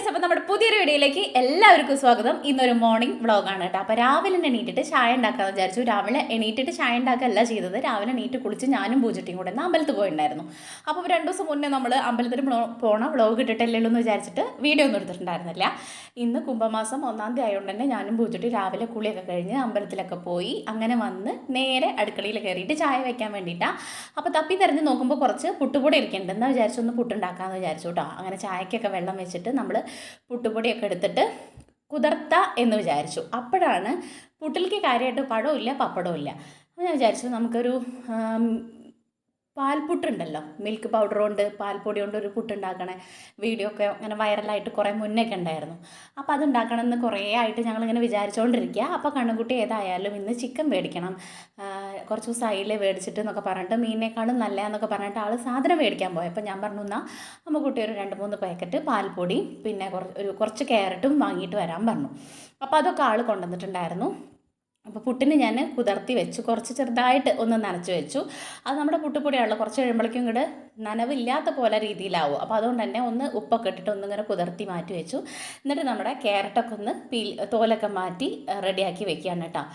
Guys, അപ്പോൾ നമ്മുടെ പുതിയൊരു വീഡിയോയിലേക്ക് എല്ലാവർക്കും സ്വാഗതം. ഇന്നൊരു മോർണിംഗ് വ്ളോഗാണ് കേട്ടോ. അപ്പോൾ രാവിലെ എണീറ്റിട്ട് ചായ ഉണ്ടാക്കാമെന്ന് വിചാരിച്ചു. രാവിലെ എണീറ്റിട്ട് ചായ ഉണ്ടാക്കുകയല്ല ചെയ്തത്. രാവിലെ എണീറ്റ് കുളിച്ച് ഞാനും പൂജട്ടിയും കൂടെ ഒന്ന് അമ്പലത്തിൽ പോയിട്ടുണ്ടായിരുന്നു. അപ്പോൾ 2 ദിവസം മുന്നേ നമ്മൾ അമ്പലത്തിൽ പോണ വ്ളോഗ് ഇട്ടിട്ടല്ലേ എന്ന് വിചാരിച്ചിട്ട് വീഡിയോ ഒന്നും എടുത്തിട്ടുണ്ടായിരുന്നില്ല. ഇന്ന് കുംഭമാസം 1-ാം തീയതി ആയതുകൊണ്ട് തന്നെ ഞാനും പൂജട്ടി രാവിലെ കുളിയൊക്കെ കഴിഞ്ഞ് അമ്പലത്തിലൊക്കെ പോയി അങ്ങനെ വന്ന് നേരെ അടുക്കളയിൽ കയറിയിട്ട് ചായ വയ്ക്കാൻ വേണ്ടിയിട്ടാണ്. അപ്പോൾ തപ്പി തിരഞ്ഞ് നോക്കുമ്പോൾ കുറച്ച് പുട്ടുപൊടി ഇരിക്കുന്നുണ്ട്. എന്നാൽ വിചാരിച്ചൊന്ന് പുട്ടുണ്ടാക്കാമെന്ന് വിചാരിച്ചു കേട്ടോ. അങ്ങനെ ചായക്കൊക്കെ വെള്ളം വെച്ചിട്ട് നമ്മൾ പുട്ടുപൊടിയൊക്കെ എടുത്തിട്ട് കുതിർത്ത എന്ന് വിചാരിച്ചു. അപ്പോഴാണ് പുട്ടിലേക്ക് കാര്യമായിട്ട് പഴവും ഇല്ല പപ്പടവും ഇല്ല. അപ്പോൾ ഞാൻ വിചാരിച്ചു നമുക്കൊരു പാൽപുട്ടുണ്ടല്ലോ, മിൽക്ക് പൗഡർ കൊണ്ട് പാൽപ്പൊടി കൊണ്ട് ഒരു പുട്ടുണ്ടാക്കണേ വീഡിയോ ഒക്കെ അങ്ങനെ വൈറലായിട്ട് കുറേ മുന്നേക്കെ ഉണ്ടായിരുന്നു. അപ്പോൾ അതുണ്ടാക്കണമെന്ന് കുറേ ആയിട്ട് ഞങ്ങളിങ്ങനെ വിചാരിച്ചുകൊണ്ടിരിക്കുക. അപ്പോൾ കണ്ണുകുട്ടി ഏതായാലും ഇന്ന് ചിക്കൻ മേടിക്കണം, കുറച്ച് ദിവസം അയില മേടിച്ചിട്ട് എന്നൊക്കെ പറഞ്ഞിട്ട് മീനിനേക്കാളും നല്ലതെന്നൊക്കെ പറഞ്ഞിട്ട് ആൾ സാധനം മേടിക്കാൻ പോയി. അപ്പോൾ ഞാൻ പറഞ്ഞു, എന്നാൽ അമ്മക്കുട്ടി ഒരു 2-3 പാക്കറ്റ് പാൽപ്പൊടി പിന്നെ കുറച്ച് ക്യാരറ്റും വാങ്ങിയിട്ട് വരാൻ പറഞ്ഞു. അപ്പോൾ അതൊക്കെ ആൾ കൊണ്ടുവന്നിട്ടുണ്ടായിരുന്നു. അപ്പോൾ പുട്ടിന് ഞാൻ കുതിർത്തി വെച്ചു, കുറച്ച് ചെറുതായിട്ട് ഒന്ന് നനച്ച് വെച്ചു. അത് നമ്മുടെ പുട്ടുപൊടിയാണല്ലോ, കുറച്ച് കഴിയുമ്പോഴേക്കും ഇങ്ങോട്ട് നനവില്ലാത്ത പോലെ രീതിയിലാവും. അപ്പോൾ അതുകൊണ്ട് തന്നെ ഒന്ന് ഉപ്പൊക്കെ ഇട്ടിട്ട് ഒന്നിങ്ങനെ കുതിർത്തി മാറ്റി വെച്ചു. എന്നിട്ട് നമ്മുടെ ക്യാരറ്റൊക്കെ ഒന്ന് തോലൊക്കെ മാറ്റി റെഡിയാക്കി വെക്കുകയാണ് കേട്ടോ.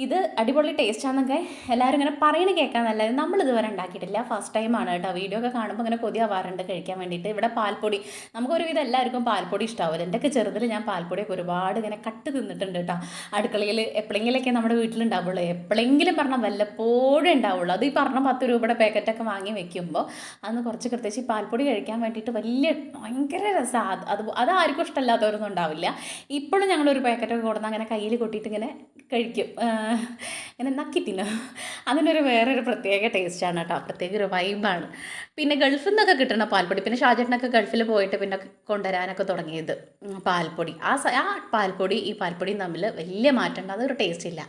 ഇത് അടിപൊളി ടേസ്റ്റാണെന്നൊക്കെ എല്ലാവരും ഇങ്ങനെ പറയണ കേൾക്കാമെന്നല്ലാതെ നമ്മളിതുവരെ ഉണ്ടാക്കിയിട്ടില്ല. ഫസ്റ്റ് ടൈമാണ് കേട്ടോ. വീഡിയോ ഒക്കെ കാണുമ്പോൾ ഇങ്ങനെ കൊതിയാവാറുണ്ട് കഴിക്കാൻ വേണ്ടിയിട്ട്. ഇവിടെ പാൽപ്പൊടി നമുക്കൊരുവിധം എല്ലാവർക്കും പാൽപ്പൊടി ഇഷ്ടമാവും. എൻ്റെയൊക്കെ ചെറുതിൽ ഞാൻ പാൽപ്പൊടിയൊക്കെ ഒരുപാട് ഇങ്ങനെ കട്ട് തിന്നിട്ടുണ്ട് കേട്ടോ. അടുക്കളയിൽ എപ്പോഴെങ്കിലൊക്കെ നമ്മുടെ വീട്ടിലുണ്ടാവുള്ളൂ, എപ്പോഴെങ്കിലും പറഞ്ഞാൽ വല്ലപ്പോഴും ഉണ്ടാവുള്ളൂ. അത് ഈ പറഞ്ഞ 10 രൂപയുടെ പാക്കറ്റൊക്കെ വാങ്ങി വെക്കുമ്പോൾ അന്ന് കുറച്ച് പ്രത്യേകിച്ച് ഈ പാൽപ്പൊടി കഴിക്കാൻ വേണ്ടിയിട്ട് ഭയങ്കര രസമാണ്. അത് ആർക്കും ഇഷ്ടമല്ലാത്തവരൊന്നും ഉണ്ടാവില്ല. ഇപ്പോഴും ഞങ്ങളൊരു പാക്കറ്റൊക്കെ കൊടുന്ന് അങ്ങനെ കയ്യിൽ കൊട്ടിയിട്ട് ഇങ്ങനെ കഴിക്കും, ഇങ്ങനെ നക്കി തിന്നും. അതിനൊരു വേറൊരു പ്രത്യേക ടേസ്റ്റാണ് കേട്ടോ, പ്രത്യേക ഒരു വൈബാണ്. പിന്നെ ഗൾഫിൽ നിന്നൊക്കെ കിട്ടുന്ന പാൽപ്പൊടി, പിന്നെ ഷാജേട്ടനൊക്കെ ഗൾഫിൽ പോയിട്ട് പിന്നെ കൊണ്ടുവരാനൊക്കെ തുടങ്ങിയത് പാൽപ്പൊടി. ആ പാൽപ്പൊടി ഈ പാൽപ്പൊടിയും തമ്മിൽ വലിയ മാറ്റമുണ്ട്, അതൊരു ടേസ്റ്റ് ഇല്ല.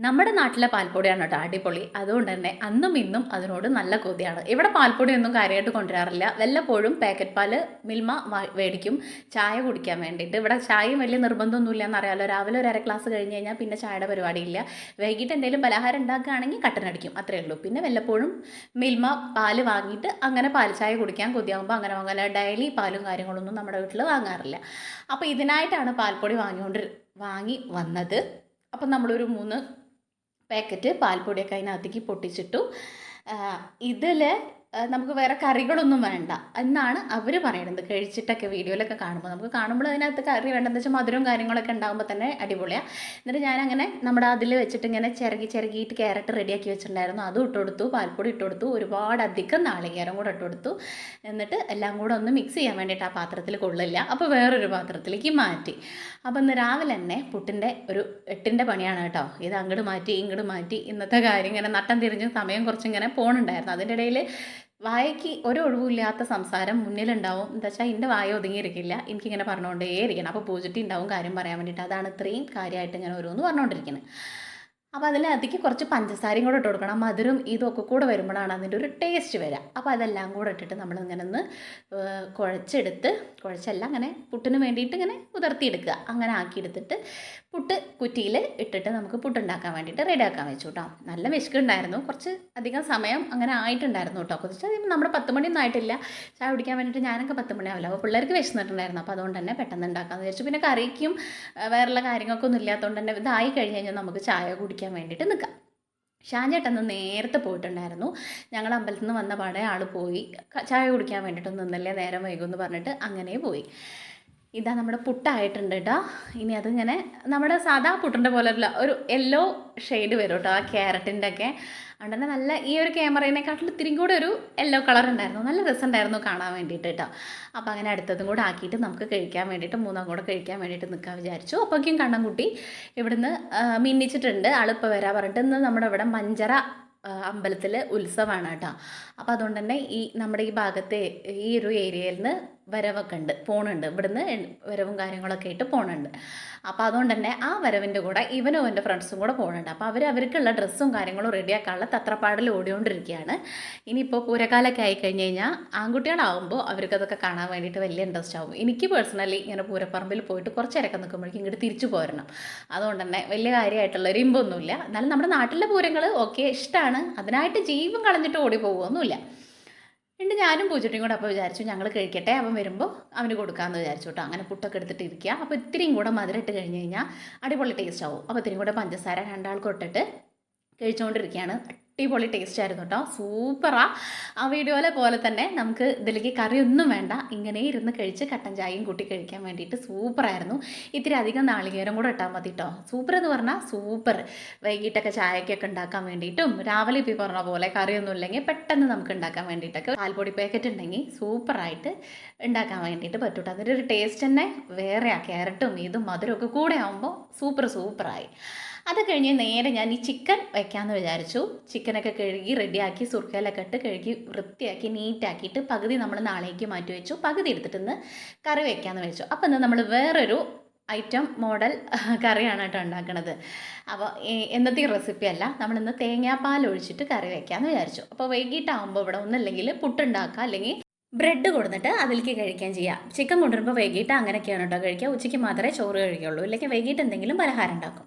നമ്മുടെ നാട്ടിലെ പാൽപ്പൊടിയാണ് കേട്ടോ അടിപൊളി. അതുകൊണ്ട് തന്നെ അന്നും ഇന്നും അതിനോട് നല്ല കൊതിയാണ്. ഇവിടെ പാൽപ്പൊടിയൊന്നും കാര്യമായിട്ട് കൊണ്ടുവരാറില്ല. വല്ലപ്പോഴും പാക്കറ്റ് പാൽ മിൽമ മേടിക്കും ചായ കുടിക്കാൻ വേണ്ടിയിട്ട്. ഇവിടെ ചായയും വലിയ നിർബന്ധമൊന്നുമില്ല എന്നറിയാമല്ലോ. രാവിലെ ഒരു 1/2 ഗ്ലാസ് കഴിഞ്ഞ് കഴിഞ്ഞാൽ പിന്നെ ചായയുടെ പരിപാടിയില്ല. വൈകിട്ട് എന്തെങ്കിലും പലഹാരം ഉണ്ടാക്കുകയാണെങ്കിൽ കട്ടനടിക്കും, അത്രയേ ഉള്ളൂ. പിന്നെ വല്ലപ്പോഴും മിൽമ പാൽ വാങ്ങിയിട്ട് അങ്ങനെ പാൽ ചായ കുടിക്കാൻ കൊതിയാകുമ്പോൾ അങ്ങനെ ഡെയിലി പാലും കാര്യങ്ങളൊന്നും നമ്മുടെ വീട്ടിൽ വാങ്ങാറില്ല. അപ്പോൾ ഇതിനായിട്ടാണ് പാൽപ്പൊടി വാങ്ങി വന്നത്. അപ്പം നമ്മളൊരു 3 പാക്കറ്റ് പാൽപ്പൊടിയൊക്കെ അതിനകത്തേക്ക് പൊട്ടിച്ചിട്ടു. ഇതിൽ നമുക്ക് വേറെ കറികളൊന്നും വേണ്ട എന്നാണ് അവർ പറയുന്നത്. കഴിച്ചിട്ടൊക്കെ വീഡിയോയിലൊക്കെ കാണുമ്പോൾ അതിനകത്ത് കറി വേണ്ടെന്ന് വെച്ചാൽ മധുരവും കാര്യങ്ങളൊക്കെ ഉണ്ടാകുമ്പോൾ തന്നെ അടിപൊളിയാണ്. എന്നിട്ട് ഞാനങ്ങനെ നമ്മുടെ അതിൽ വെച്ചിട്ട് ഇങ്ങനെ ചിരകിയിട്ട് ക്യാരറ്റ് റെഡിയാക്കി വെച്ചിട്ടുണ്ടായിരുന്നു. അതും ഇട്ട് കൊടുത്തു, പാൽപ്പൊടി ഇട്ട് കൊടുത്തു, ഒരുപാടധികം നാളികേരം കൂടെ ഇട്ട് കൊടുത്തു. എന്നിട്ട് എല്ലാം കൂടെ ഒന്ന് മിക്സ് ചെയ്യാൻ വേണ്ടിയിട്ട് ആ പാത്രത്തിൽ കൊള്ളില്ല, അപ്പോൾ വേറൊരു പാത്രത്തിലേക്ക് മാറ്റി. അപ്പോൾ ഇന്ന് രാവിലെ തന്നെ പുട്ടിൻ്റെ ഒരു 8ൻ്റെ പണിയാണ് കേട്ടോ. ഇത് അങ്ങോട്ട് മാറ്റി ഇങ്ങോട്ട് മാറ്റി, ഇന്നത്തെ കാര്യം ഇങ്ങനെ നട്ടം തിരിഞ്ഞ് സമയം കുറച്ചിങ്ങനെ പോകണുണ്ടായിരുന്നു. അതിൻ്റെ ഇടയിൽ വായയ്ക്ക് ഒരു ഒഴിവില്ലാത്ത സംസാരം മുന്നിലുണ്ടാവും. എന്താ വെച്ചാൽ എൻ്റെ വായ ഒതുങ്ങിയിരിക്കില്ല, എനിക്കിങ്ങനെ പറഞ്ഞുകൊണ്ടേ ഇരിക്കണം. അപ്പോൾ പൂജിറ്റി ഉണ്ടാവും കാര്യം പറയാൻ വേണ്ടിയിട്ട്. അതാണ് ഇത്രയും കാര്യമായിട്ട് ഇങ്ങനെ ഓരോന്ന് പറഞ്ഞുകൊണ്ടിരിക്കുന്നത്. അപ്പോൾ അതിലേക്ക് കുറച്ച് പഞ്ചസാരയും കൂടെ ഇട്ട് കൊടുക്കണം. മധുരം ഇതൊക്കെ കൂടെ വരുമ്പോഴാണ് അതിൻ്റെ ഒരു ടേസ്റ്റ് വരിക. അപ്പോൾ അതെല്ലാം കൂടെ ഇട്ടിട്ട് നമ്മളിങ്ങനെ ഒന്ന് കുഴച്ചെല്ലാം അങ്ങനെ പുട്ടിന് വേണ്ടിയിട്ട് ഇങ്ങനെ കുതിർത്തിയെടുക്കുക. അങ്ങനെ ആക്കിയെടുത്തിട്ട് പുട്ട് കുറ്റിയിൽ ഇട്ടിട്ട് നമുക്ക് പുട്ടുണ്ടാക്കാൻ വേണ്ടിയിട്ട് റെഡിയാക്കാൻ വെച്ചു കേട്ടോ. നല്ല വിശക്കുണ്ടായിരുന്നു, കുറച്ച് അധികം സമയം അങ്ങനെ ആയിട്ടുണ്ടായിരുന്നു കേട്ടോ. കുറച്ച് നമ്മുടെ 10 മണിയൊന്നും ആയിട്ടില്ല. ചായ കുടിക്കാൻ വേണ്ടിയിട്ട് ഞാനൊക്കെ 10 മണിയാവില്ല. അപ്പോൾ പിള്ളേർക്ക് വിശന്നിട്ടുണ്ടായിരുന്നു. അപ്പോൾ അതുകൊണ്ട് തന്നെ പെട്ടെന്ന് ഉണ്ടാക്കാമെന്ന് വിചാരിച്ചു. പിന്നെ കറിക്കും വേറെയുള്ള കാര്യങ്ങൾക്കൊന്നും ഇല്ലാത്തതുകൊണ്ട് തന്നെ ഇതായി കഴിഞ്ഞ് കഴിഞ്ഞാൽ നമുക്ക് ചായ കുടിക്കാൻ വേണ്ടിയിട്ട് നിൽക്കാം. ഷാൻചേട്ടന്ന് നേരത്തെ പോയിട്ടുണ്ടായിരുന്നു. ഞങ്ങൾ അമ്പലത്തിൽ നിന്ന് വന്ന പാടെ ആൾ പോയി. ചായ കുടിക്കാൻ വേണ്ടിയിട്ടൊന്നും നിന്നല്ലേ, നേരം വൈകുമെന്ന് പറഞ്ഞിട്ട് അങ്ങനെ പോയി. ഇതാ നമ്മുടെ പുട്ടായിട്ടുണ്ട് കേട്ടോ. ഇനി അതിങ്ങനെ നമ്മുടെ സാധാ പുട്ടിൻ്റെ പോലെയല്ല, ഒരു യെല്ലോ ഷെയ്ഡ് വരും കേട്ടോ ആ ക്യാരറ്റിൻ്റെ ഒക്കെ. അതുകൊണ്ട് തന്നെ നല്ല ഈ ഒരു ക്യാമറേനെക്കാട്ടിൽ ഇത്തിരി കൂടെ ഒരു യെല്ലോ കളർ ഉണ്ടായിരുന്നു, നല്ല രസമുണ്ടായിരുന്നു കാണാൻ വേണ്ടിയിട്ട് കേട്ടോ. അപ്പോൾ അങ്ങനെ അടുത്തതും കൂടെ ആക്കിയിട്ട് നമുക്ക് കഴിക്കാൻ വേണ്ടിയിട്ട് 3 കൂടെ കഴിക്കാൻ വേണ്ടിയിട്ട് നിൽക്കാൻ വിചാരിച്ചു. അപ്പോഴേക്കും കണ്ണൻകുട്ടി ഇവിടുന്ന് മിന്നിച്ചിട്ടുണ്ട്. ആളിപ്പോൾ വരാൻ പറഞ്ഞിട്ട്. ഇന്ന് നമ്മുടെ ഇവിടെ മഞ്ചറ അമ്പലത്തിൽ ഉത്സവമാണ് കേട്ടോ. അപ്പോൾ അതുകൊണ്ട് തന്നെ നമ്മുടെ ഈ ഭാഗത്തെ ഈ ഒരു ഏരിയയിൽ നിന്ന് വരവൊക്കെ ഉണ്ട്, പോണുണ്ട്. ഇവിടുന്ന് വരവും കാര്യങ്ങളൊക്കെ ആയിട്ട് പോണുണ്ട്. അപ്പോൾ അതുകൊണ്ട് തന്നെ ആ വരവിൻ്റെ കൂടെ ഇവനും എൻ്റെ ഫ്രണ്ട്സും കൂടെ പോകുന്നുണ്ട്. അപ്പോൾ അവർക്കുള്ള ഡ്രസ്സും കാര്യങ്ങളും റെഡിയാക്കാനുള്ള തത്രപ്പാടിൽ ഓടിക്കൊണ്ടിരിക്കുകയാണ്. ഇനിയിപ്പോൾ പൂരക്കാലമൊക്കെ ആയിക്കഴിഞ്ഞ് കഴിഞ്ഞാൽ ആൺകുട്ടികളാവുമ്പോൾ അവർക്കതൊക്കെ കാണാൻ വേണ്ടിയിട്ട് വലിയ ഇൻട്രസ്റ്റ് ആവും. എനിക്ക് പേഴ്സണലി ഇങ്ങനെ പൂരപ്പറമ്പിൽ പോയിട്ട് കുറച്ച് നേരമൊക്കെ നിൽക്കുമ്പോഴേക്കും ഇങ്ങോട്ട് തിരിച്ചു പോരണം. അതുകൊണ്ട് തന്നെ വലിയ കാര്യമായിട്ടുള്ളൊരു ഇമ്പൊന്നുമില്ല. എന്നാലും നമ്മുടെ നാട്ടിലെ പൂരങ്ങൾ ഓക്കെ ഇഷ്ടമാണ്, അതിനായിട്ട് ജീവൻ കളഞ്ഞിട്ട് ഓടി പോകുമൊന്നുമില്ല. എന്നിട്ട് ഞാനും പൂച്ചട്ടിയും കൂടെ അപ്പോൾ വിചാരിച്ചു ഞങ്ങൾ കഴിക്കട്ടെ, അവൻ വരുമ്പോൾ അവന് കൊടുക്കാമെന്ന് വിചാരിച്ചു കേട്ടോ. അങ്ങനെ പുട്ടൊക്കെ എടുത്തിട്ട് ഇരിക്കുക. അപ്പോൾ ഇത്തിരിയും കൂടെ മധുരം ഇട്ട് കഴിഞ്ഞ് കഴിഞ്ഞാൽ അടിപൊളി ടേസ്റ്റ് ആവും. അപ്പോൾ ഇത്തിരിയും കൂടെ പഞ്ചസാര രണ്ടാൾക്കും ഇട്ടിട്ട് കഴിച്ചുകൊണ്ടിരിക്കുകയാണ്. അടിപൊളി ടേസ്റ്റ് ആയിരുന്നു കേട്ടോ, സൂപ്പറാ. ആ വീഡിയോയിലെ പോലെ തന്നെ നമുക്ക് ഇതിലേക്ക് കറിയൊന്നും വേണ്ട, ഇങ്ങനെ ഇരുന്ന് കഴിച്ച് കട്ടൻ ചായയും കൂട്ടി കഴിക്കാൻ വേണ്ടിയിട്ട് സൂപ്പറായിരുന്നു. ഇത്തിരി അധികം നാളികേരം കൂടെ ഇട്ടാൽ മതി കേട്ടോ. സൂപ്പർ എന്ന് പറഞ്ഞാൽ സൂപ്പർ. വൈകിട്ടൊക്കെ ചായക്കൊക്കെ ഉണ്ടാക്കാൻ വേണ്ടിയിട്ടും രാവിലെ ഇപ്പോൾ പറഞ്ഞ പോലെ കറിയൊന്നും ഇല്ലെങ്കിൽ പെട്ടെന്ന് നമുക്ക് ഉണ്ടാക്കാൻ വേണ്ടിയിട്ടൊക്കെ പാൽപ്പൊടി പാക്കറ്റ് ഉണ്ടെങ്കിൽ സൂപ്പറായിട്ട് ഉണ്ടാക്കാൻ വേണ്ടിയിട്ട് പറ്റും കേട്ടോ. അതിൻ്റെ ഒരു ടേസ്റ്റ് തന്നെ വേറെയാണ്. ക്യാരറ്റും ഇതും മധുരമൊക്കെ കൂടെ ആകുമ്പോൾ സൂപ്പറായി. അത് കഴിഞ്ഞ് നേരെ ഞാൻ ഈ ചിക്കൻ വയ്ക്കാമെന്ന് വിചാരിച്ചു. ചിക്കനൊക്കെ കഴുകി റെഡിയാക്കി സുർക്കയിലൊക്കെ ഇട്ട് കഴുകി വൃത്തിയാക്കി നീറ്റാക്കിയിട്ട് പകുതി നമ്മൾ നാളേക്ക് മാറ്റി വെച്ചു, പകുതി എടുത്തിട്ട് ഇന്ന് കറി വയ്ക്കാമെന്ന് വെച്ചു. അപ്പോൾ ഇന്ന് നമ്മൾ വേറൊരു ഐറ്റം മോഡൽ കറിയാണ് കേട്ടോ ഉണ്ടാക്കുന്നത്. അപ്പോൾ എന്നത്തെ റെസിപ്പി അല്ല, നമ്മളിന്ന് തേങ്ങാപ്പാൽ ഒഴിച്ചിട്ട് കറി വയ്ക്കാമെന്ന് വിചാരിച്ചു. അപ്പോൾ വൈകിട്ടാകുമ്പോൾ ഇവിടെ ഒന്നുമില്ലെങ്കിൽ പുട്ടുണ്ടാക്കുക, അല്ലെങ്കിൽ ബ്രെഡ് കൊടുത്തിട്ട് അതിലേക്ക് കഴിക്കാൻ ചെയ്യാം. ചിക്കൻ കൊണ്ടുവരുമ്പോൾ വൈകിട്ട് അങ്ങനെയൊക്കെയാണ് കേട്ടോ കഴിക്കുക. ഉച്ചയ്ക്ക് മാത്രമേ ചോറ് കഴിക്കുകയുള്ളൂ, ഇല്ലെങ്കിൽ വൈകിട്ട് എന്തെങ്കിലും പലഹാരം ഉണ്ടാക്കും.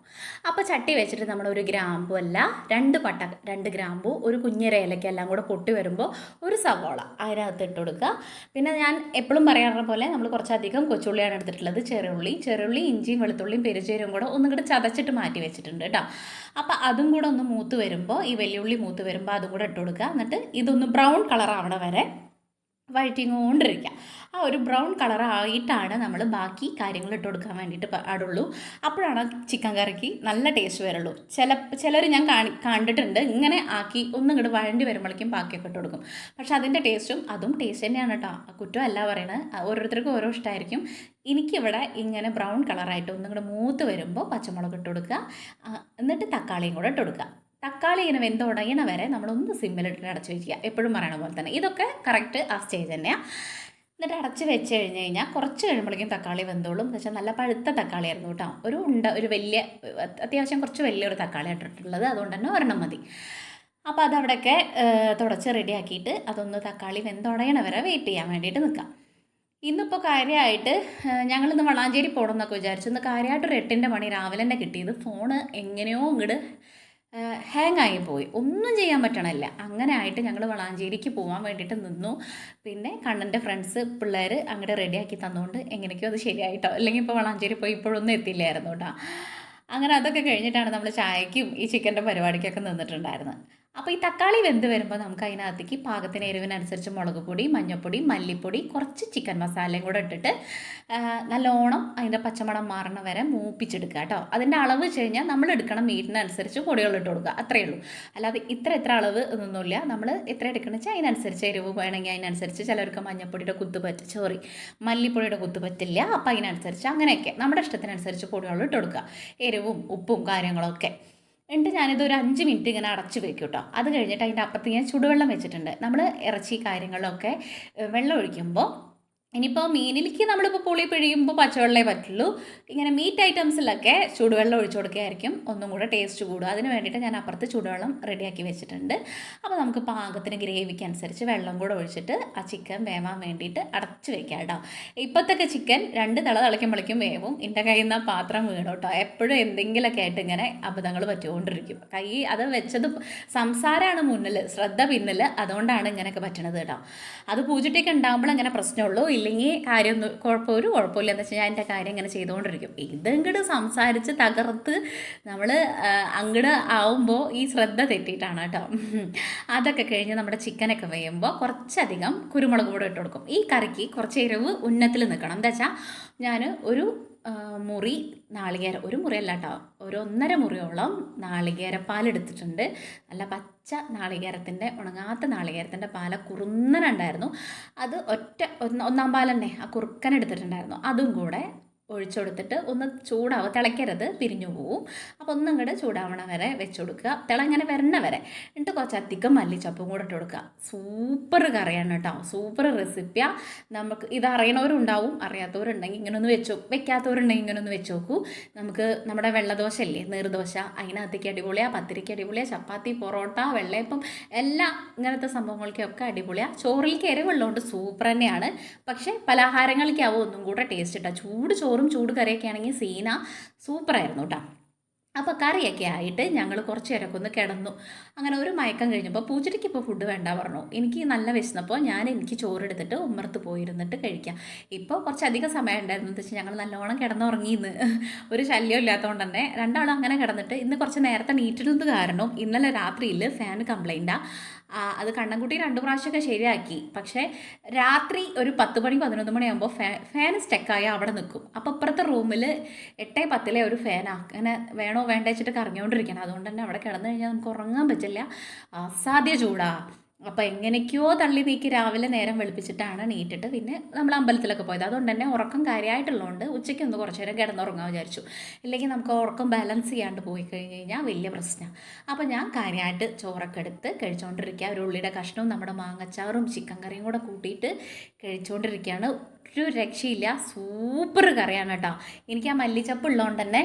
അപ്പോൾ ചട്ടി വെച്ചിട്ട് നമ്മൾ ഒരു ഗ്രാമ്പു അല്ല 2 പട്ട 2 ഗ്രാമ്പു, ഒരു കുഞ്ഞര ഏലക്ക എല്ലാം കൂടെ പൊട്ടി വരുമ്പോൾ ഒരു സവോള അതിനകത്ത് ഇട്ട് കൊടുക്കുക. പിന്നെ ഞാൻ എപ്പോഴും പറയാറുള്ള പോലെ നമ്മൾ കുറച്ചധികം കൊച്ചുള്ളിയാണ് എടുത്തിട്ടുള്ളത്. ചെറുള്ളി ഇഞ്ചിയും വെളുത്തുള്ളിയും പെരുജീരവും കൂടെ ഒന്നും കൂടെ ചതച്ചിട്ട് മാറ്റി വെച്ചിട്ടുണ്ട് കേട്ടോ. അപ്പോൾ അതും കൂടെ ഒന്ന് മൂത്ത് വരുമ്പോൾ, ഈ വെല്ലുള്ളി മൂത്ത് വരുമ്പോൾ അതും കൂടെ ഇട്ട് കൊടുക്കുക. എന്നിട്ട് ഇതൊന്ന് ബ്രൗൺ കളർ ആവണ വരെ വഴറ്റിക്കൊണ്ടിരിക്കുക. ആ ഒരു ബ്രൗൺ കളറായിട്ടാണ് നമ്മൾ ബാക്കി കാര്യങ്ങൾ ഇട്ട് കൊടുക്കാൻ വേണ്ടിയിട്ട് പാടുള്ളൂ. അപ്പോഴാണ് ചിക്കൻ കറിക്ക് നല്ല ടേസ്റ്റ് വരുള്ളൂ. ചിലർ ഞാൻ കണ്ടിട്ടുണ്ട് ഇങ്ങനെ ആക്കി ഒന്നും ഇങ്ങോട്ട് വഴണ്ടി വരുമ്പോഴേക്കും ബാക്കിയൊക്കെ ഇട്ട് കൊടുക്കും. പക്ഷെ അതിൻ്റെ ടേസ്റ്റും അതും ടേസ്റ്റ് തന്നെയാണ് കേട്ടോ, കുറ്റമല്ല പറയണത്. ഓരോരുത്തർക്കും ഓരോ ഇഷ്ടമായിരിക്കും. എനിക്കിവിടെ ഇങ്ങനെ ബ്രൗൺ കളറായിട്ട് ഒന്നും കൂടെ മൂത്ത് വരുമ്പോൾ പച്ചമുളക് ഇട്ട് കൊടുക്കുക, എന്നിട്ട് തക്കാളിയും കൂടെ ഇട്ട് കൊടുക്കുക. തക്കാളി ഇങ്ങനെ വെന്തുടങ്ങണ വരെ നമ്മളൊന്ന് സിമ്മിലിട്ട് അടച്ച് വെക്കുക. എപ്പോഴും പറയണ പോലെ തന്നെ ഇതൊക്കെ കറക്റ്റ് ആ സ്റ്റേജ് തന്നെയാണ്. എന്നിട്ട് അടച്ച് വെച്ച് കഴിഞ്ഞ് കഴിഞ്ഞാൽ കുറച്ച് കഴിയുമ്പോഴേക്കും തക്കാളി വെന്തോളും. എന്ന് വെച്ചാൽ നല്ല പഴുത്ത തക്കാളിയായിരുന്നു കേട്ടോ. ഒരു വലിയ അത്യാവശ്യം കുറച്ച് വലിയൊരു തക്കാളി ഇട്ടിട്ടുള്ളത്, അതുകൊണ്ട് തന്നെ ഒരെണ്ണം മതി. അപ്പോൾ അതവിടെയൊക്കെ തുടച്ച് റെഡിയാക്കിയിട്ട് അതൊന്ന് തക്കാളി വെന്തുടയണ വരെ വെയിറ്റ് ചെയ്യാൻ വേണ്ടിയിട്ട് നിൽക്കാം. ഇന്നിപ്പോൾ കാര്യമായിട്ട് ഞങ്ങളിന്ന് വളാഞ്ചേരി പോകണം എന്നൊക്കെ വിചാരിച്ചു. ഇന്ന് കാര്യമായിട്ടൊരു 8-ന്റെ മണി രാവിലെ തന്നെ കിട്ടിയത്. ഫോണ് എങ്ങനെയോ ഇങ്ങോട്ട് ഹാങ് ആയിപ്പോയി, ഒന്നും ചെയ്യാൻ പറ്റണില്ല. അങ്ങനെ ആയിട്ട് ഞങ്ങൾ വളാഞ്ചേരിക്ക് പോകാൻ വേണ്ടിയിട്ട് നിന്നു. പിന്നെ കണ്ണൻ്റെ ഫ്രണ്ട്സ് പിള്ളേർ അങ്ങോട്ട് റെഡിയാക്കി തന്നുകൊണ്ട് എങ്ങനെയൊക്കെയോ അത് ശരിയായിട്ടോ, അല്ലെങ്കിൽ ഇപ്പോൾ വളാഞ്ചേരി പോയി ഇപ്പോഴൊന്നും എത്തിയില്ലായിരുന്നു കേട്ടോ. അങ്ങനെ അതൊക്കെ കഴിഞ്ഞിട്ടാണ് നമ്മൾ ചായക്കും ഈ ചിക്കൻ്റെ പരിപാടിക്കൊക്കെ നിന്നിട്ടുണ്ടായിരുന്നത്. അപ്പോൾ ഈ തക്കാളി വെന്ത് വരുമ്പോൾ നമുക്ക് അതിനകത്തേക്ക് പാകത്തിന് എരിവിനനുസരിച്ച് മുളക് പൊടി, മഞ്ഞൾപ്പൊടി, മല്ലിപ്പൊടി, കുറച്ച് ചിക്കൻ മസാലയും കൂടെ ഇട്ടിട്ട് നല്ലോണം അതിൻ്റെ പച്ചമണം മാറണ വരെ മൂപ്പിച്ചെടുക്കുക കേട്ടോ. അതിൻ്റെ അളവ് വെച്ച് കഴിഞ്ഞാൽ നമ്മൾ എടുക്കണം മീറ്റിനനുസരിച്ച് പൊടികൾ ഇട്ട് കൊടുക്കുക, അത്രയേ ഉള്ളൂ. അല്ലാതെ ഇത്ര അളവ് ഒന്നുമില്ല. നമ്മൾ എത്ര എടുക്കണമെന്ന് വെച്ചാൽ അതിനനുസരിച്ച് എരിവ് വേണമെങ്കിൽ അതിനനുസരിച്ച്. ചിലർക്ക് മഞ്ഞൾപ്പൊടിയുടെ മല്ലിപ്പൊടിയുടെ കുത്ത് പറ്റില്ല, അപ്പോൾ അതിനനുസരിച്ച് അങ്ങനെയൊക്കെ നമ്മുടെ ഇഷ്ടത്തിനനുസരിച്ച് പൊടികൾ ഇട്ട് കൊടുക്കുക, എരിവും ഉപ്പും കാര്യങ്ങളൊക്കെ. എന്നിട്ട് ഞാനിത് ഒരു 5 മിനിറ്റ് ഇങ്ങനെ അടച്ച് വെക്കും കേട്ടോ. അത് കഴിഞ്ഞിട്ട് അതിൻ്റെ അപ്പുറത്ത് ഞാൻ ചുടുവെള്ളം വെച്ചിട്ടുണ്ട്. നമ്മൾ ഇറച്ചി കാര്യങ്ങളിലൊക്കെ വെള്ളം ഒഴിക്കുമ്പോൾ ഇനിയിപ്പോൾ മീനിലേക്ക് നമ്മളിപ്പോൾ പുളി പിഴിയുമ്പോൾ പച്ചവെള്ളമേ പറ്റുള്ളൂ. ഇങ്ങനെ മീറ്റ് ഐറ്റംസിലൊക്കെ ചൂടുവെള്ളം ഒഴിച്ചു കൊടുക്കുകയായിരിക്കും ഒന്നും കൂടെ ടേസ്റ്റ് കൂടുക. അതിന് വേണ്ടിയിട്ട് ഞാൻ അപ്പുറത്ത് ചൂടുവെള്ളം റെഡിയാക്കി വെച്ചിട്ടുണ്ട്. അപ്പോൾ നമുക്ക് പാകത്തിന് ഗ്രേവിക്ക് അനുസരിച്ച് വെള്ളം കൂടെ ഒഴിച്ചിട്ട് ആ ചിക്കൻ വേവാൻ വേണ്ടിയിട്ട് അടച്ച് വെക്കാം കേട്ടോ. ഇപ്പോഴത്തൊക്കെ ചിക്കൻ 2 തള തിളയ്ക്കുമ്പോഴേക്കും വേവും. എൻ്റെ കയ്യിൽ നിന്ന് പാത്രം വീണു കേട്ടോ. എപ്പോഴും എന്തെങ്കിലുമൊക്കെ ആയിട്ട് ഇങ്ങനെ അബദ്ധങ്ങൾ പറ്റിക്കൊണ്ടിരിക്കും. അത് വെച്ചത് സംസാരമാണ് മുന്നിൽ, ശ്രദ്ധ പിന്നിൽ, അതുകൊണ്ടാണ് ഇങ്ങനെയൊക്കെ പറ്റണത് കേട്ടോ. അത് പൂജിട്ടൊക്കെ ഉണ്ടാകുമ്പോൾ അങ്ങനെ പ്രശ്നമുള്ളൂ, ഇല്ലെങ്കിൽ കാര്യമൊന്നും കുഴപ്പമില്ല എന്ന് വെച്ചാൽ ഞാൻ എൻ്റെ കാര്യം ഇങ്ങനെ ചെയ്തുകൊണ്ടിരിക്കും. ഇതങ്ങോട്ട് സംസാരിച്ച് തകർത്ത് നമ്മൾ അങ്ങോട്ട് ആവുമ്പോൾ ഈ ശ്രദ്ധ തെറ്റിയിട്ടാണ് കേട്ടോ. അതൊക്കെ കഴിഞ്ഞ് നമ്മുടെ ചിക്കനൊക്കെ വേയുമ്പോൾ കുറച്ചധികം കുരുമുളക് പൊടി ഇട്ട് കൊടുക്കും. ഈ കറിക്ക് കുറച്ച് എരിവ് ഉന്നത്തിൽ നിൽക്കണം. എന്താ വെച്ചാൽ ഞാൻ ഒരു മുറി നാളികേരം, ഒരു മുറിയല്ല കേട്ടോ, ഒരു 1.5 മുറിയോളം നാളികേരപ്പാൽ എടുത്തിട്ടുണ്ട്. നല്ല പച്ച നാളികേരത്തിൻ്റെ, ഉണങ്ങാത്ത നാളികേരത്തിൻ്റെ പാല കുറുന്നനുണ്ടായിരുന്നു. അത് ഒന്നാം പാൽ തന്നെ ആ കുറുക്കൻ എടുത്തിട്ടുണ്ടായിരുന്നു. അതും കൂടെ ഒഴിച്ചെടുത്തിട്ട് ഒന്ന് ചൂടാവുക, തിളയ്ക്കരുത്, പിരിഞ്ഞു പോവും. അപ്പോൾ ഒന്നും കൂടെ ചൂടാവണ വരെ വെച്ച് കൊടുക്കുക, തിളങ്ങനെ വരണ വരെ. എന്നിട്ട് കുറച്ചധികം മല്ലിച്ചപ്പും കൂടെ ഇട്ട് കൊടുക്കുക. സൂപ്പർ കറിയാണ് കേട്ടോ, സൂപ്പർ റെസിപ്പിയാണ്. നമുക്ക് ഇത് അറിയണവരുണ്ടാവും, അറിയാത്തവരുണ്ടെങ്കിൽ ഇങ്ങനൊന്ന് വെക്കാത്തവരുണ്ടെങ്കിൽ ഇങ്ങനൊന്ന് വെച്ച് നോക്കൂ. നമുക്ക് നമ്മുടെ വെള്ളദോശ ഇല്ലേ, നീർദോശ, അതിനകത്തേക്ക് അടിപൊളിയാണ്, പത്തിരിക്ക് അടിപൊളിയാണ്, ചപ്പാത്തി, പൊറോട്ട, വെള്ളയപ്പം, എല്ലാം ഇങ്ങനത്തെ സംഭവങ്ങൾക്കൊക്കെ അടിപൊളിയാണ്. ചോറിലേക്ക് എരിവുള്ളതുകൊണ്ട് സൂപ്പർ തന്നെയാണ്. പക്ഷേ പലഹാരങ്ങൾക്കാവും ഒന്നും കൂടെ ടേസ്റ്റ് ഇട്ടാൽ. ചൂട് ചോറും ചൂട് കറിയൊക്കെ ആണെങ്കിൽ സീന സൂപ്പറായിരുന്നു കേട്ടോ. അപ്പോൾ കറിയൊക്കെ ആയിട്ട് ഞങ്ങൾ കുറച്ച് നേരമൊക്കെ ഒന്ന് കിടന്നു. അങ്ങനെ ഒരു മയക്കം കഴിഞ്ഞപ്പോൾ പൂച്ചയ്ക്ക് ഇപ്പോൾ ഫുഡ് വേണ്ട പറഞ്ഞു. എനിക്ക് നല്ല വിശന്നപ്പോൾ എനിക്ക് ചോറെടുത്തിട്ട് ഉമ്മറത്ത് പോയിരുന്നിട്ട് കഴിക്കാം. ഇപ്പോൾ കുറച്ചധികം സമയം ഉണ്ടായിരുന്നു എന്ന് വെച്ചാൽ ഞങ്ങൾ നല്ലോണം കിടന്നുറങ്ങിയെന്ന്. ഒരു ശല്യം ഇല്ലാത്തതുകൊണ്ട് തന്നെ രണ്ടാളും അങ്ങനെ കിടന്നിട്ട് ഇന്ന് കുറച്ച് നേരത്തെ നീറ്റിരുന്നത് കാരണം ഇന്നലെ രാത്രിയിൽ ഫാൻ കംപ്ലൈൻറ്റാണ്. അത് കണ്ണൻകുട്ടി 2 പ്രാവശ്യമൊക്കെ ശരിയാക്കി. പക്ഷേ രാത്രി ഒരു 10 മണി 11 മണിയാകുമ്പോൾ ഫാൻ സ്റ്റക്കായി അവിടെ നിൽക്കും. അപ്പോൾ അപ്പുറത്തെ റൂമിൽ 8:10 ഒരു ഫാനാണ്. അങ്ങനെ വേണോ വേണ്ട വെച്ചിട്ട് കറങ്ങിക്കൊണ്ടിരിക്കണം. അതുകൊണ്ട് തന്നെ അവിടെ കിടന്നു കഴിഞ്ഞാൽ നമുക്ക് ഉറങ്ങാൻ പറ്റില്ല. അസാധ്യ ചൂടാ. അപ്പോൾ എങ്ങനെയൊക്കെയോ തള്ളി നീക്കി രാവിലെ നേരം വെളുപ്പിച്ചിട്ടാണ് നീറ്റിട്ട് പിന്നെ നമ്മൾ അമ്പലത്തിലൊക്കെ പോയത്. അതുകൊണ്ട് തന്നെ ഉറക്കം കാര്യമായിട്ടുള്ളതുകൊണ്ട് ഉച്ചയ്ക്ക് ഒന്ന് കുറച്ച് നേരം കിടന്നുറങ്ങാൻ വിചാരിച്ചു. ഇല്ലെങ്കിൽ നമുക്ക് ഉറക്കം ബാലൻസ് ചെയ്യാണ്ട് പോയി കഴിഞ്ഞ് കഴിഞ്ഞാൽ വലിയ പ്രശ്നമാണ്. അപ്പോൾ ഞാൻ കാര്യമായിട്ട് ചോറൊക്കെ എടുത്ത് കഴിച്ചുകൊണ്ടിരിക്കുക. ഒരു ഉള്ളിയുടെ കഷ്ണവും നമ്മുടെ മാങ്ങച്ചാറും ചിക്കൻ കറിയും കൂടെ കൂട്ടിയിട്ട് കഴിച്ചുകൊണ്ടിരിക്കുകയാണ്. ഒരു രക്ഷയില്ല, സൂപ്പർ കറിയാണ് കേട്ടോ. എനിക്ക് ആ മല്ലിച്ചപ്പ് ഉള്ളതുകൊണ്ട് തന്നെ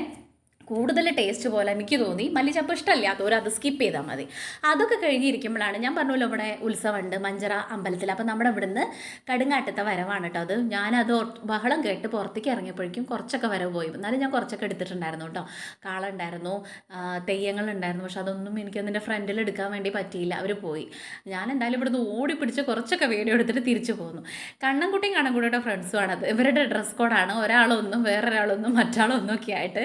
കൂടുതൽ ടേസ്റ്റ് പോലെ എനിക്ക് തോന്നി. മല്ലിച്ചപ്പ് ഇഷ്ടമല്ലാത്തവർ അത് സ്കിപ്പ് ചെയ്താൽ മതി. അതൊക്കെ കഴിഞ്ഞിരിക്കുമ്പോഴാണ് ഞാൻ പറഞ്ഞല്ലോ ഇവിടെ ഉത്സവമുണ്ട് മഞ്ചറ അമ്പലത്തിൽ. അപ്പോൾ നമ്മുടെ ഇവിടുന്ന് കടുങ്ങാട്ടത്തെ വരവാണ് കേട്ടോ. അത് ഞാനത് ബഹളം കേട്ട് പുറത്തേക്ക് ഇറങ്ങിയപ്പോഴേക്കും കുറച്ചൊക്കെ വരവ് പോയി. എന്നാലും ഞാൻ കുറച്ചൊക്കെ എടുത്തിട്ടുണ്ടായിരുന്നു കേട്ടോ. കാളുണ്ടായിരുന്നു, തെയ്യങ്ങളുണ്ടായിരുന്നു. പക്ഷെ അതൊന്നും എനിക്കതിൻ്റെ ഫ്രണ്ടിൽ എടുക്കാൻ വേണ്ടി പറ്റിയില്ല, അവർ പോയി. ഞാൻ എന്തായാലും ഇവിടുന്ന് ഓടി പിടിച്ച് കുറച്ചൊക്കെ വീഡിയോ എടുത്തിട്ട് തിരിച്ചു പോന്നു. കണ്ണൻകുട്ടിയും കണ്ണൻകുട്ടിയുടെ ഫ്രണ്ട്സുമാണത്. ഇവരുടെ ഡ്രസ് കോഡാണ്. ഒരാളൊന്നും വേറൊരാളൊന്നും മറ്റാളൊന്നും ഒക്കെ ആയിട്ട്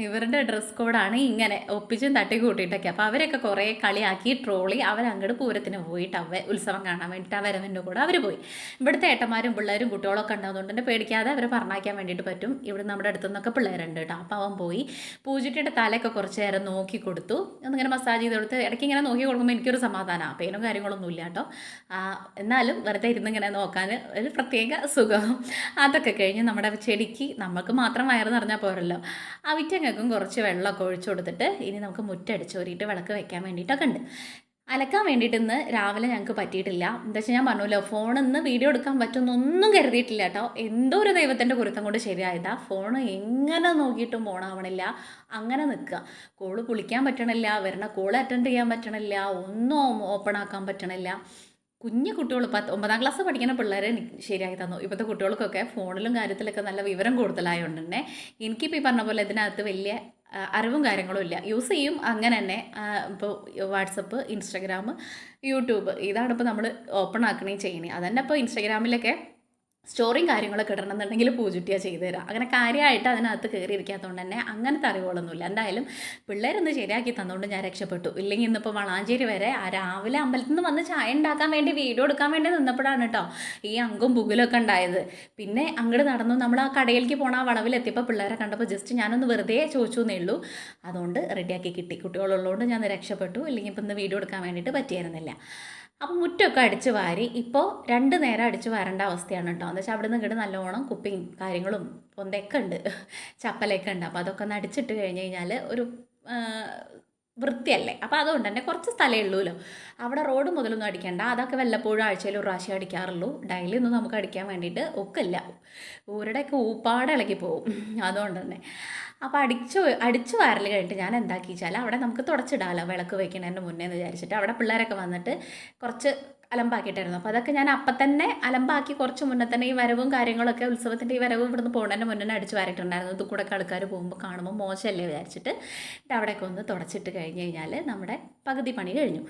ഇവരുടെ ഡ്രസ് കോഡാണ് ഇങ്ങനെ ഒപ്പിച്ചും തട്ടി കൂട്ടിയിട്ടൊക്കെ. അപ്പോൾ അവരൊക്കെ കുറേ കളിയാക്കി ട്രോളി അവരങ്ങോട്ട് പൂരത്തിന് പോയിട്ട് ഉത്സവം കാണാൻ വേണ്ടിയിട്ട് ആ വരവിൻ്റെ കൂടെ അവർ പോയി. ഇവിടുത്തെ ഏട്ടന്മാരും പിള്ളേരും കുട്ടികളൊക്കെ ഉണ്ടാകുന്നതുകൊണ്ട് തന്നെ പേടിക്കാതെ അവരെ പറഞ്ഞയക്കാൻ വേണ്ടിയിട്ട് പറ്റും. ഇവിടെ നമ്മുടെ അടുത്തു നിന്നൊക്കെ പിള്ളേരുണ്ട് കേട്ടോ. അപ്പോൾ അവൻ പോയി പൂജിട്ടിയുടെ തലയൊക്കെ കുറച്ച് നേരം നോക്കി കൊടുത്തു. ഒന്നിങ്ങനെ മസാജ് ചെയ്ത് കൊടുത്ത് ഇടയ്ക്ക് ഇങ്ങനെ നോക്കി കൊടുക്കുമ്പോൾ എനിക്കൊരു സമാധാനമാണ്. പെയിനും കാര്യങ്ങളൊന്നും ഇല്ല കേട്ടോ. എന്നാലും വെറുതെ ഇരുന്നിങ്ങനെ നോക്കാൻ ഒരു പ്രത്യേക സുഖം. അതൊക്കെ കഴിഞ്ഞ് നമ്മുടെ ചെടിക്ക് നമുക്ക് മാത്രം വയറ് നിറഞ്ഞാൽ പോരല്ലോ, അവിറ്റങ്ങൾക്കും കുറച്ച് വെള്ളമൊക്കെ ഒഴിച്ചു കൊടുത്തിട്ട് ഇനി നമുക്ക് മുറ്റടിച്ച് ഒരുയിട്ട് വിളക്ക് വെക്കാൻ വേണ്ടിയിട്ടൊക്കെ ഉണ്ട്. അലക്കാൻ വേണ്ടിയിട്ട് ഇന്ന് രാവിലെ ഞങ്ങൾക്ക് പറ്റിയിട്ടില്ല. എന്താ വെച്ചാൽ ഞാൻ പറഞ്ഞല്ലോ ഫോണിൽ നിന്ന് വീഡിയോ എടുക്കാൻ പറ്റുമെന്നൊന്നും കരുതിയിട്ടില്ല കേട്ടോ. എന്തോ ഒരു ദൈവത്തിൻ്റെ കുരുത്തം കൊണ്ട് ശരിയായതാ. ഫോൺ എങ്ങനെ നോക്കിയിട്ടും ഓണാവണില്ല. അങ്ങനെ നിൽക്കുക. കോള് വിളിക്കാൻ പറ്റണില്ല, വരുന്ന കോൾ അറ്റൻഡ് ചെയ്യാൻ പറ്റണില്ല, ഒന്നും ഓപ്പൺ ആക്കാൻ പറ്റണില്ല. കുഞ്ഞു കുട്ടികൾ 9ാം ക്ലാസ് പഠിക്കുന്ന പിള്ളേരെ ശരിയാക്കി തന്നു. ഇപ്പോഴത്തെ കുട്ടികൾക്കൊക്കെ ഫോണിലും കാര്യത്തിലൊക്കെ നല്ല വിവരം കൂടുതലായതുകൊണ്ട് തന്നെ എനിക്കിപ്പോൾ ഈ പറഞ്ഞ പോലെ ഇതിനകത്ത് വലിയ അറിവും കാര്യങ്ങളും ഇല്ല. യൂസ് ചെയ്യും അങ്ങനെ തന്നെ. ഇപ്പോൾ വാട്സപ്പ്, ഇൻസ്റ്റഗ്രാം, യൂട്യൂബ് ഇതാണ് ഇപ്പോൾ നമ്മൾ ഓപ്പൺ ആക്കണേ ചെയ്യണേ. അതന്നെ ഇപ്പോൾ ഇൻസ്റ്റഗ്രാമിലൊക്കെ സ്റ്റോറിയും കാര്യങ്ങളൊക്കെ ഇടണമെന്നുണ്ടെങ്കിൽ പൂജുട്ടിയാണ് ചെയ്തു തരാം. അങ്ങനെ കാര്യമായിട്ട് അതിനകത്ത് കയറിയിരിക്കാത്തതുകൊണ്ട് തന്നെ അങ്ങനത്തെ അറിവുകളൊന്നുമില്ല. എന്തായാലും പിള്ളേരൊന്ന് ശരിയാക്കി തന്നുകൊണ്ട് ഞാൻ രക്ഷപ്പെട്ടു. ഇല്ലെങ്കിൽ ഇന്നിപ്പോൾ വളാഞ്ചേരി വരെ രാവിലെ അമ്പലത്തിൽ നിന്ന് വന്ന് ചായ ഉണ്ടാക്കാൻ വേണ്ടി വീഡിയോ എടുക്കാൻ വേണ്ടി നിന്നപ്പോഴാണ് കേട്ടോ ഈ അങ്കും പുകിലൊക്കെ ഉണ്ടായത്. പിന്നെ അങ്ങോട്ട് നടന്നു നമ്മൾ ആ കടയിലേക്ക് പോകണ ആ വളവിലെത്തിയപ്പോൾ പിള്ളേരെ കണ്ടപ്പോൾ ജസ്റ്റ് ഞാനൊന്ന് വെറുതെ ചോദിച്ചു എന്നേ ഉള്ളൂ. അതുകൊണ്ട് റെഡിയാക്കി കിട്ടി. കുട്ടികളുള്ളതുകൊണ്ട് ഞാൻ രക്ഷപ്പെട്ടു. ഇല്ലെങ്കിൽ ഇപ്പം ഇന്ന് വീഡിയോ എടുക്കാൻ വേണ്ടിയിട്ട് പറ്റിയായിരുന്നില്ല. അപ്പോൾ മുറ്റമൊക്കെ അടിച്ച് വാരി ഇപ്പോൾ 2 നേരം അടിച്ച് വാരേണ്ട അവസ്ഥയാണ് കേട്ടോ. എന്ന് വെച്ചാൽ അവിടെ നിന്ന് ഇങ്ങോട്ട് നല്ലോണം കുപ്പിയും കാര്യങ്ങളും പൊന്തൊക്കെ ഉണ്ട്, ചപ്പലൊക്കെ ഉണ്ട്. അപ്പോൾ അതൊക്കെ ഒന്ന് അടിച്ചിട്ട് കഴിഞ്ഞ് കഴിഞ്ഞാൽ ഒരു വൃത്തിയല്ലേ. അപ്പോൾ അതുകൊണ്ട് തന്നെ കുറച്ച് സ്ഥലമേ ഉള്ളൂല്ലോ. അവിടെ റോഡ് മുതലൊന്നും അടിക്കേണ്ട. അതൊക്കെ വല്ലപ്പോഴും ആഴ്ചയിൽ ഒരു പ്രാവശ്യം അടിക്കാറുള്ളൂ. ഡെയിലി ഒന്നും നമുക്ക് അടിക്കാൻ വേണ്ടിയിട്ട് ഒക്കില്ല. ഊരുടെയൊക്കെ ഊപ്പാടെ ഇളകി പോകും. അതുകൊണ്ട് തന്നെ അപ്പോൾ അടിച്ചു വാരൽ കഴിഞ്ഞിട്ട് ഞാൻ എന്താക്കി വെച്ചാൽ അവിടെ നമുക്ക് തുടച്ചിടാമല്ലോ വിളക്ക് വയ്ക്കുന്നതിന് മുന്നേ എന്ന് വിചാരിച്ചിട്ട് അവിടെ പിള്ളേരൊക്കെ വന്നിട്ട് കുറച്ച് അലമ്പാക്കിയിട്ടായിരുന്നു. അപ്പോൾ അതൊക്കെ ഞാൻ അപ്പം തന്നെ അലമ്പാക്കി കുറച്ച് മുന്നേ തന്നെ ഈ വരവും കാര്യങ്ങളൊക്കെ ഉത്സവത്തിൻ്റെ ഈ വരവ് ഇവിടുന്ന് പോകുന്നതിന് മുന്നേ അടിച്ച് വാരിയിട്ടുണ്ടായിരുന്നു. ഇത് കൂടെ ആൾക്കാർ പോകുമ്പോൾ കാണുമ്പോൾ മോശമല്ലേ വിചാരിച്ചിട്ട് അവിടെയൊക്കെ ഒന്ന് തുടച്ചിട്ട് കഴിഞ്ഞ് കഴിഞ്ഞാൽ നമ്മുടെ പകുതി പണി കഴിഞ്ഞു.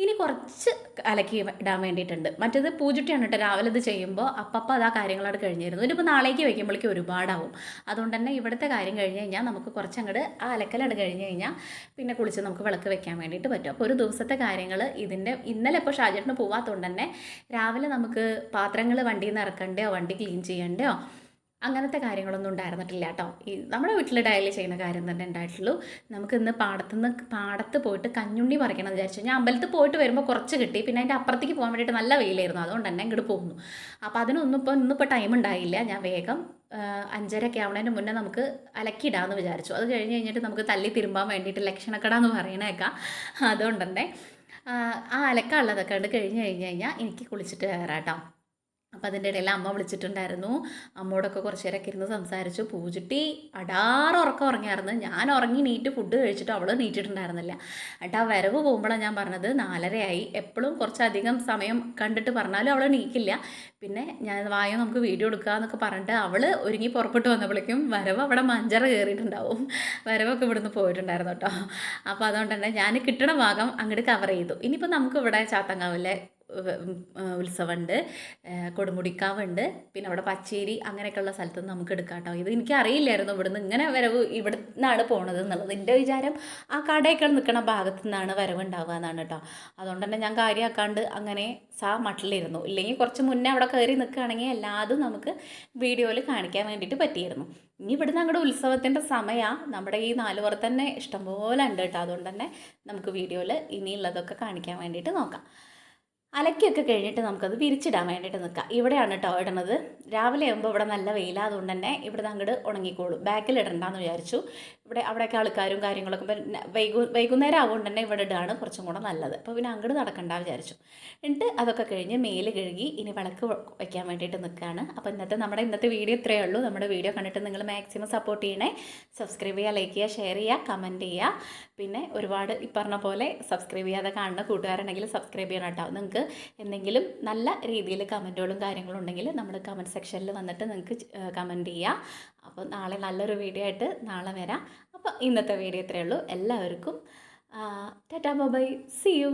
ഇനി കുറച്ച് അലക്കി ഇടാൻ വേണ്ടിയിട്ടുണ്ട്. മറ്റേത് പൂജുട്ടിയാണ് കേട്ടോ രാവിലെ ഇത് ചെയ്യുമ്പോൾ അപ്പം അത് ആ കാര്യങ്ങളോട് കഴിഞ്ഞിരുന്നു. ഇനിയിപ്പോൾ നാളേക്ക് വയ്ക്കുമ്പോഴേക്കും ഒരുപാടാവും. അതുകൊണ്ട് തന്നെ ഇവിടുത്തെ കാര്യം കഴിഞ്ഞ് കഴിഞ്ഞാൽ നമുക്ക് കുറച്ചങ്ങോട്ട് ആ അലക്കലട് കഴിഞ്ഞ് കഴിഞ്ഞാൽ പിന്നെ കുളിച്ച് നമുക്ക് വിളക്ക് വെക്കാൻ വേണ്ടിയിട്ട് പറ്റും. അപ്പോൾ ഒരു ദിവസത്തെ കാര്യങ്ങൾ ഇന്നലെ ഇപ്പോൾ ഷാജേട്ടന് പോവാത്തതുകൊണ്ട് തന്നെ രാവിലെ നമുക്ക് പാത്രങ്ങൾ വണ്ടിയിൽ നിന്ന് ഇറക്കണ്ടയോ വണ്ടി ക്ലീൻ ചെയ്യണ്ടയോ അങ്ങനത്തെ കാര്യങ്ങളൊന്നും ഉണ്ടായിരുന്നിട്ടില്ല കേട്ടോ. ഈ നമ്മുടെ വീട്ടിൽ ഡയലി ചെയ്യുന്ന കാര്യം തന്നെ ഉണ്ടായിട്ടുള്ളൂ. നമുക്കിന്ന് പാടത്ത് പോയിട്ട് കഞ്ഞുണ്ണി പറിക്കണം എന്ന് വിചാരിച്ചു. ഞാൻ അമ്പലത്തിൽ പോയിട്ട് വരുമ്പോൾ കുറച്ച് കിട്ടി. പിന്നെ അതിൻ്റെ അപ്പുറത്തേക്ക് പോകാൻ വേണ്ടിയിട്ട് നല്ല വെയിലായിരുന്നു. അതുകൊണ്ട് തന്നെ ഇങ്ങോട്ട് പോകുന്നു. അപ്പോൾ ഇന്നിപ്പോൾ ടൈം ഉണ്ടായില്ല. ഞാൻ വേഗം 5:30 ആവുന്നതിന് മുന്നേ നമുക്ക് അലക്കിയിടാമെന്ന് വിചാരിച്ചു. അത് കഴിഞ്ഞ് കഴിഞ്ഞിട്ട് നമുക്ക് തല്ലി തിരുമ്പാൻ വേണ്ടിയിട്ട് ലക്ഷണക്കട എന്ന് പറയണേക്കാം. അതുകൊണ്ട് തന്നെ ആ അലക്കാനുള്ളതൊക്കെ കഴിഞ്ഞ് കഴിഞ്ഞാൽ എനിക്ക് കുളിച്ചിട്ട് കയറാം കേട്ടോ. അപ്പോൾ അതിൻ്റെ ഇടയിൽ അമ്മ വിളിച്ചിട്ടുണ്ടായിരുന്നു. അമ്മയോടൊക്കെ കുറച്ച് നേരമൊക്കെ ഇരുന്ന് സംസാരിച്ചു. പൂജുട്ടി അടാറ് ഉറക്കം ഉറങ്ങിയായിരുന്നു. ഞാൻ ഉറങ്ങി നീറ്റ് ഫുഡ് കഴിച്ചിട്ട് അവൾ നീറ്റിട്ടുണ്ടായിരുന്നില്ല. എന്നിട്ട് ആ വരവ് പോകുമ്പോഴാണ് ഞാൻ പറഞ്ഞത് 4:30 എപ്പോഴും കുറച്ചധികം സമയം കണ്ടിട്ട് പറഞ്ഞാലും അവൾ നീക്കില്ല. പിന്നെ ഞാൻ വായോ നമുക്ക് വീഡിയോ എടുക്കുക എന്നൊക്കെ പറഞ്ഞിട്ട് അവൾ ഒരുങ്ങി പുറപ്പെട്ട് വന്നപ്പോഴേക്കും വരവ് അവിടെ മഞ്ചറ കയറിയിട്ടുണ്ടാവും. വരവൊക്കെ ഇവിടുന്ന് പോയിട്ടുണ്ടായിരുന്നു കേട്ടോ. അപ്പോൾ അതുകൊണ്ട് തന്നെ ഞാൻ കിട്ടണ ഭാഗം അങ്ങോട്ട് കവർ ചെയ്തു. ഇനിയിപ്പോൾ നമുക്ക് ഇവിടെ ചാത്തങ്കാവിലെ ഉത്സവമുണ്ട്, കൊടുമുടിക്കാവുണ്ട്, പിന്നെ അവിടെ പച്ചേരി അങ്ങനെയൊക്കെയുള്ള സ്ഥലത്ത് നിന്ന് നമുക്ക് എടുക്കാം കേട്ടോ. ഇത് എനിക്ക് അറിയില്ലായിരുന്നു ഇവിടുന്ന് ഇങ്ങനെ വരവ് ഇവിടെ നിന്നാണ് പോണത് എന്നുള്ളത്. എൻ്റെ വിചാരം ആ കടയൊക്കെ നിൽക്കുന്ന ഭാഗത്തു നിന്നാണ് വരവ് ഉണ്ടാവുക എന്നാണ് കേട്ടോ. അതുകൊണ്ട് തന്നെ ഞാൻ കാര്യമാക്കാണ്ട് അങ്ങനെ മട്ടിലിരുന്നു. ഇല്ലെങ്കിൽ കുറച്ച് മുന്നേ അവിടെ കയറി നിൽക്കുകയാണെങ്കിൽ എല്ലാതും നമുക്ക് വീഡിയോയിൽ കാണിക്കാൻ വേണ്ടിയിട്ട് പറ്റിയിരുന്നു. ഇനി ഇവിടുന്ന് അങ്ങോട്ട് ഉത്സവത്തിൻ്റെ സമയമാണ്. നമ്മുടെ ഈ 4 പുറത്ത് തന്നെ ഇഷ്ടംപോലെ ഉണ്ട് കേട്ടോ. അതുകൊണ്ട് തന്നെ നമുക്ക് വീഡിയോയിൽ ഇനിയുള്ളതൊക്കെ കാണിക്കാൻ വേണ്ടിയിട്ട് നോക്കാം. അലക്കിയൊക്കെ കഴിഞ്ഞിട്ട് നമുക്കത് വിരിച്ചിടാൻ വേണ്ടിയിട്ട് നിൽക്കാം. ഇവിടെയാണ് കേട്ടോ ഇടണത്. രാവിലെ ആകുമ്പോൾ ഇവിടെ നല്ല വെയിലായതുകൊണ്ട് തന്നെ ഇവിടുന്ന് അങ്ങോട്ട് ഉണങ്ങിക്കോളും. ബാക്കിൽ ഇടണ്ടെന്ന് വിചാരിച്ചു. അവിടെയൊക്കെ ആൾക്കാരും കാര്യങ്ങളൊക്കെ വൈകുന്നേരം ആവുകൊണ്ട് തന്നെ ഇവിടെ ഇടുകയാണ് കുറച്ചും കൂടെ നല്ലത്. അപ്പോൾ പിന്നെ അങ്ങോട്ട് നടക്കണ്ട വിചാരിച്ചു. എന്നിട്ട് അതൊക്കെ കഴിഞ്ഞ് മേല് കഴുകി ഇനി വിളക്ക് വയ്ക്കാൻ വേണ്ടിയിട്ട് നിൽക്കുകയാണ്. അപ്പോൾ ഇന്നത്തെ വീഡിയോ ഇത്രയേ ഉള്ളൂ. നമ്മുടെ വീഡിയോ കണ്ടിട്ട് നിങ്ങൾ മാക്സിമം സപ്പോർട്ട് ചെയ്യണേ. സബ്സ്ക്രൈബ് ചെയ്യുക, ലൈക്ക് ചെയ്യുക, ഷെയർ ചെയ്യുക, കമൻറ്റ് ചെയ്യുക. പിന്നെ ഒരുപാട് ഈ പറഞ്ഞ പോലെ സബ്സ്ക്രൈബ് ചെയ്യാതെ കാണുന്ന കൂട്ടുകാരുണ്ടെങ്കിൽ സബ്സ്ക്രൈബ് ചെയ്യണം കേട്ടോ. നിങ്ങൾക്ക് എന്തെങ്കിലും നല്ല രീതിയിൽ കമൻറ്റുകളും കാര്യങ്ങളും ഉണ്ടെങ്കിൽ നമ്മുടെ കമൻറ്റ് സെക്ഷനിൽ വന്നിട്ട് നിങ്ങൾക്ക് കമൻറ്റ് ചെയ്യുക. അപ്പോൾ നാളെ നല്ലൊരു വീഡിയോ ആയിട്ട് നാളെ വരാം. അപ്പോൾ ഇന്നത്തെ വീഡിയോ ഇത്രയേ ഉള്ളൂ. എല്ലാവർക്കും ടാറ്റാ ബൈ, സീ യു.